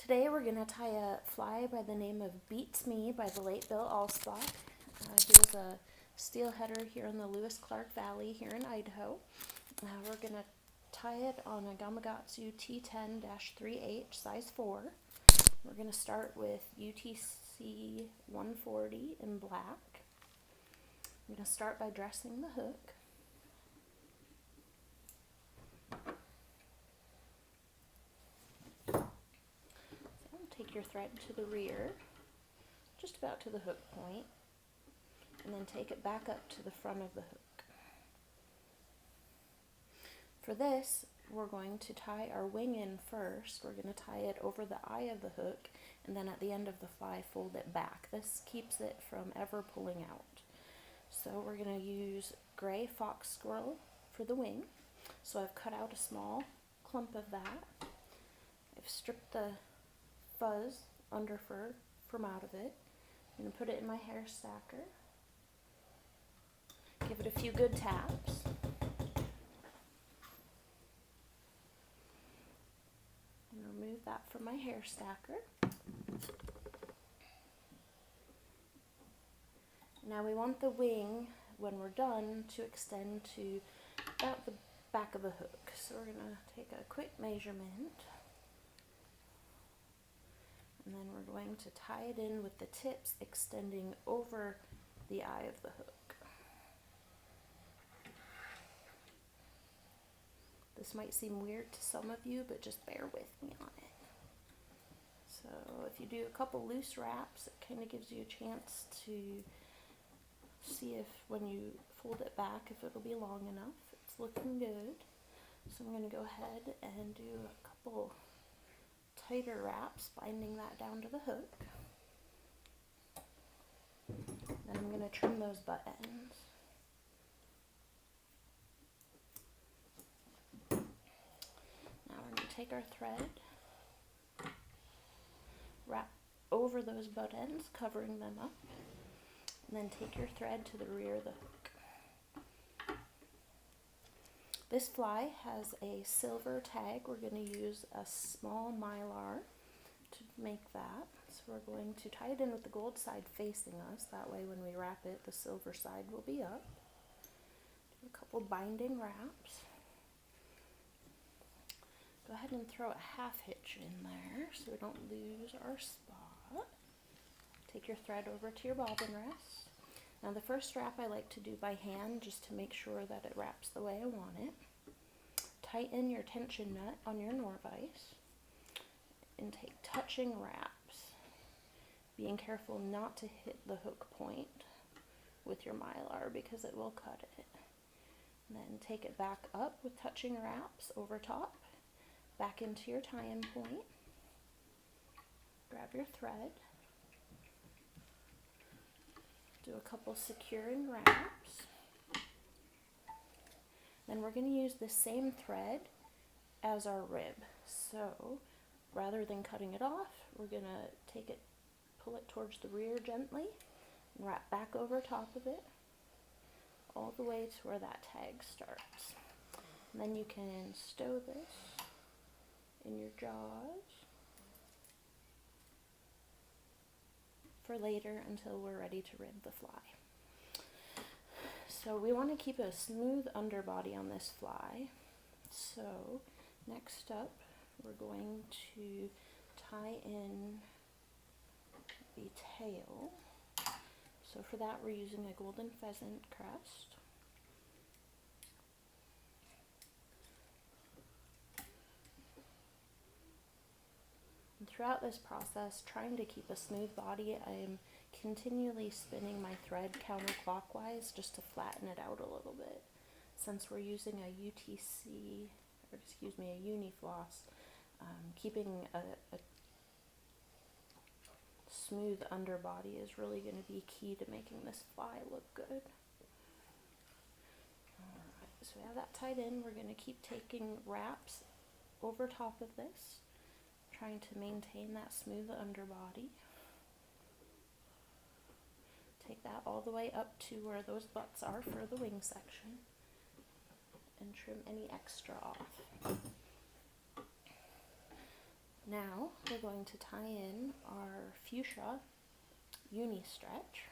Today we're going to tie a fly by the name of Beats Me by the late Bill Alspach. He was a steelheader here in the Lewis-Clark Valley here in Idaho. We're going to tie it on a Gamakatsu T10-3H size 4. We're going to start with UTC 140 in black. I'm going to start by dressing the hook. Take your thread to the rear, just about to the hook point, and then take it back up to the front of the hook. For this, we're going to tie our wing in first. We're going to tie it over the eye of the hook, and then at the end of the fly, fold it back. This keeps it from ever pulling out. So we're going to use gray fox squirrel for the wing. So I've cut out a small clump of that. I've stripped the fuzz, underfur, from out of it. I'm going to put it in my hair stacker. Give it a few good taps. And remove that from my hair stacker. Now we want the wing, when we're done, to extend to about the back of the hook. So we're going to take a quick measurement. And then we're going to tie it in with the tips extending over the eye of the hook. This might seem weird to some of you, but just bear with me on it. So if you do a couple loose wraps, it kind of gives you a chance to see if when you fold it back, if it'll be long enough. It's looking good. So I'm going to go ahead and do a couple tighter wraps, binding that down to the hook. Then I'm going to trim those butt ends. Now we're going to take our thread, wrap over those butt ends, covering them up, and then take your thread to the rear of the hook. This fly has a silver tag. We're going to use a small Mylar to make that. So we're going to tie it in with the gold side facing us. That way when we wrap it, the silver side will be up. Do a couple binding wraps. Go ahead and throw a half hitch in there so we don't lose our spot. Take your thread over to your bobbin rest. Now the first wrap I like to do by hand just to make sure that it wraps the way I want it. Tighten your tension nut on your Nor-vise and take touching wraps, being careful not to hit the hook point with your Mylar because it will cut it. And then take it back up with touching wraps over top, back into your tie-in point. Grab your thread. Do a couple securing wraps. Then we're going to use the same thread as our rib. So rather than cutting it off, we're going to take it, pull it towards the rear gently, and wrap back over top of it, all the way to where that tag starts. And then you can stow this in your jaws for later until we're ready to rib the fly. So we want to keep a smooth underbody on this fly. So next up, we're going to tie in the tail. So for that, we're using a golden pheasant crest. And throughout this process, trying to keep a smooth body, I am continually spinning my thread counterclockwise just to flatten it out a little bit. Since we're using a Uni-Floss, keeping a smooth underbody is really going to be key to making this fly look good. Alright, so we have that tied in. We're going to keep taking wraps over top of this, trying to maintain that smooth underbody. Take that all the way up to where those butts are for the wing section and trim any extra off. Now we're going to tie in our Fuchsia Uni-Stretch.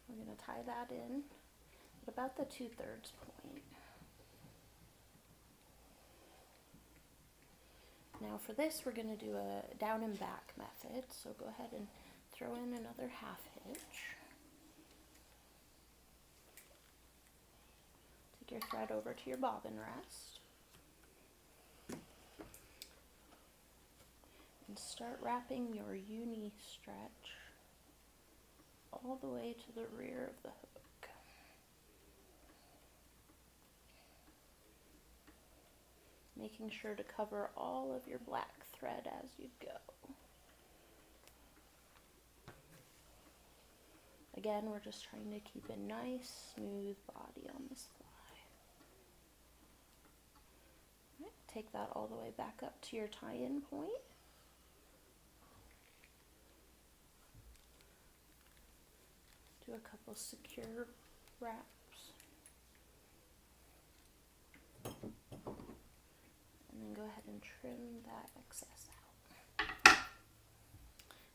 We're going to tie that in at about the 2/3 point. Now for this, we're going to do a down and back method, so go ahead and throw in another half hitch. Take your thread over to your bobbin rest. And start wrapping your Uni-Stretch all the way to the rear of the hook. Making sure to cover all of your black thread as you go. Again, we're just trying to keep a nice, smooth body on this fly. Right, take that all the way back up to your tie-in point. Do a couple secure wraps. And then go ahead and trim that excess out.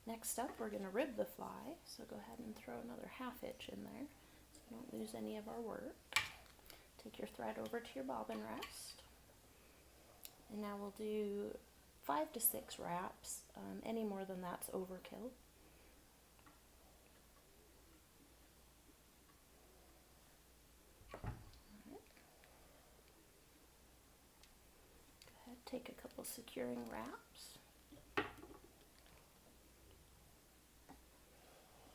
Next up, we're going to rib the fly, so go ahead and throw another half hitch in there so we don't lose any of our work. Take your thread over to your bobbin rest. And now we'll do 5 to 6 wraps. Any more than that's overkill. Take a couple securing wraps. And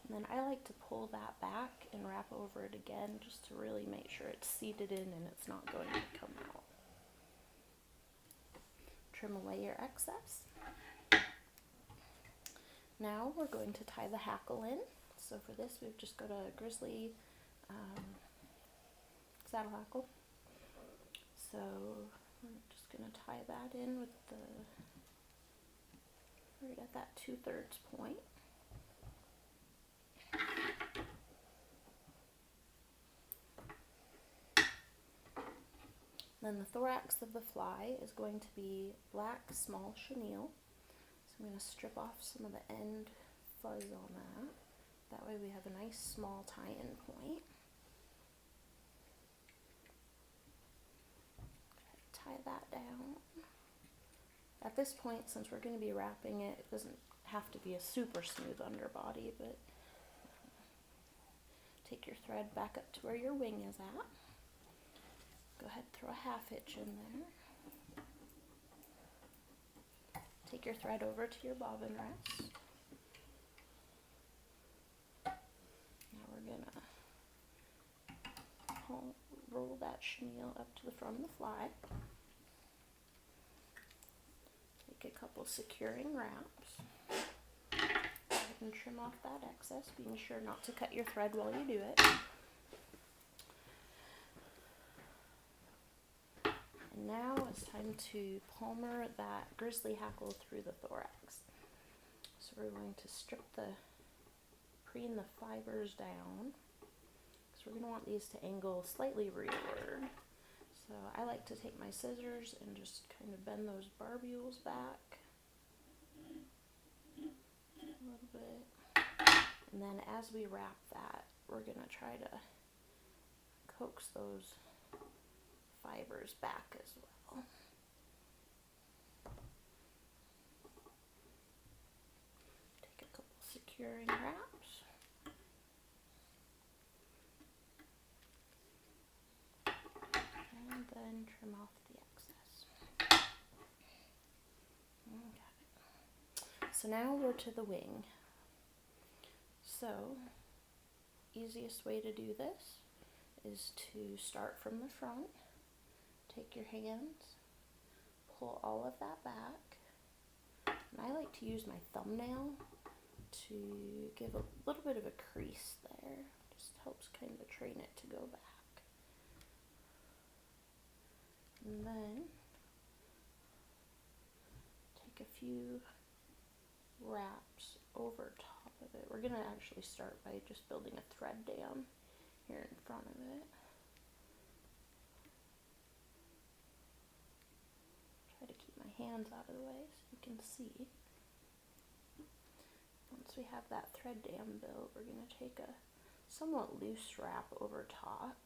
then I like to pull that back and wrap over it again just to really make sure it's seated in and it's not going to come out. Trim away your excess. Now we're going to tie the hackle in. So for this, we've just got a Grizzly saddle hackle. So we're just going to tie that in with the, right at that 2/3 point. Then the thorax of the fly is going to be black small chenille. So I'm going to strip off some of the end fuzz on that. That way we have a nice small tie-in point. Tie that down. At this point, since we're going to be wrapping it, it doesn't have to be a super smooth underbody, but take your thread back up to where your wing is at. Go ahead and throw a half hitch in there. Take your thread over to your bobbin rest. Now we're going to roll that chenille up to the front of the fly. Take a couple securing wraps. Go ahead and trim off that excess, being sure not to cut your thread while you do it. And now it's time to palmer that Grizzly hackle through the thorax. So we're going to strip preen the fibers down. So we're going to want these to angle slightly rearward. So I like to take my scissors and just kind of bend those barbules back a little bit. And then as we wrap that, we're going to try to coax those fibers back as well. Take a couple securing wraps. And then trim off the excess. Okay. So now we're to the wing. So, easiest way to do this is to start from the front. Take your hands, pull all of that back, and I like to use my thumbnail to give a little bit of a crease there. Just helps kind of train it to go back. And then take a few wraps over top of it. We're going to actually start by just building a thread dam here in front of it. Try to hands out of the way so you can see. Once we have that thread dam built, we're going to take a somewhat loose wrap over top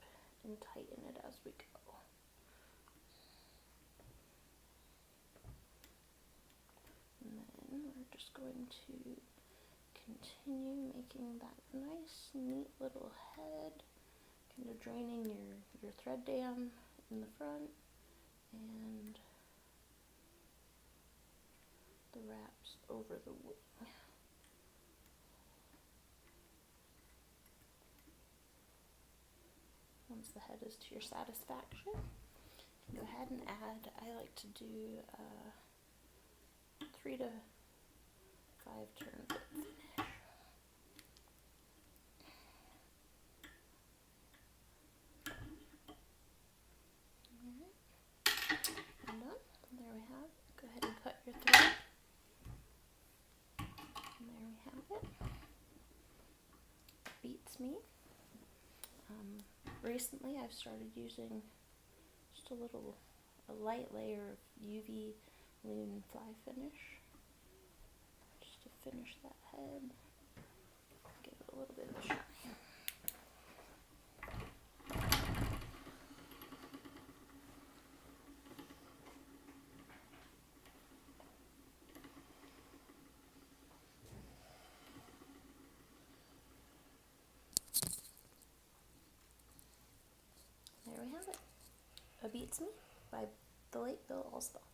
and tighten it as we go. And then we're just going to continue making that nice, neat little head, kind of draining your thread dam in the front and the wraps over the wing. Once the head is to your satisfaction, go ahead and add, I like to do 3 to 5 turns at the finish. Alright, I'm done. There we have it. Go ahead and cut your thread. And there we have it. Beats me. Recently I've started using just a light layer of UV Loon fly finish just to finish that head, give it a little bit of a shine. There we have it. A Beats Me by the late Bill Allspaw.